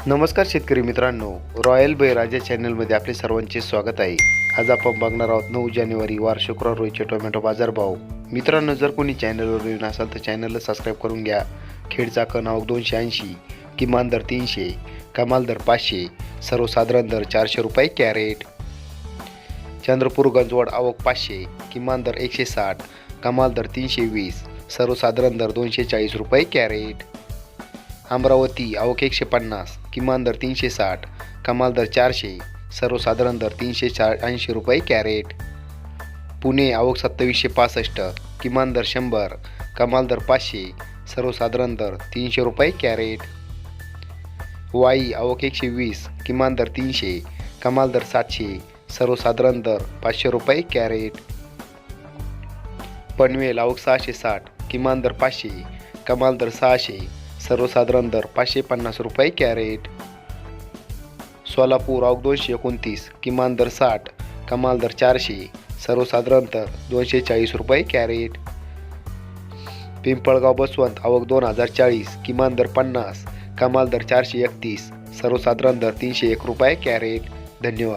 नमस्कार शेतकरी मित्रांनो, रॉयल बळीराजा चॅनलमध्ये आपले सर्वांचे स्वागत आहे. आज आपण बघणार आहोत 9 जानेवारी वार शुक्रवार रोजचे टोमॅटो बाजारभाव. मित्रांनो, जर कोणी चॅनलवर नवीन असाल तर चॅनलला सबस्क्राईब करून घ्या. खेडचा कण आवक 280, किमान दर 300, कमाल दर 500, सर्वसाधारण दर 400 रुपये कॅरेट. चंद्रपूर गंजवड आवक 500, किमान दर 160, कमाल दर 320, सर्वसाधारण दर 240 रुपये कॅरेट. अमरावती आवक 150, किमान दर 360, कमाल दर 400, सर्वसाधारण दर 380 रुपये कॅरेट. पुणे आवक 2765, किमान दर 100, कमाल दर 500, सर्वसाधारण दर 300 रुपये कॅरेट. वाई आवक 120, किमान दर 300, कमाल दर 700, सर्वसाधारण दर 500 रुपये कॅरेट. पनवेल आवक 660, किमान दर 500, कमाल दर 600, सर्वसाधारण दर 550 रुपये कॅरेट. सोलापूर आवक 229, किमान दर 60, कमाल दर 400, सर्वसाधारण दर 240 रुपये कॅरेट. पिंपळगाव बसवंत आवक 2040, किमान दर 50, कमाल दर 431, सर्वसाधारण दर 301 रुपये कॅरेट. धन्यवाद.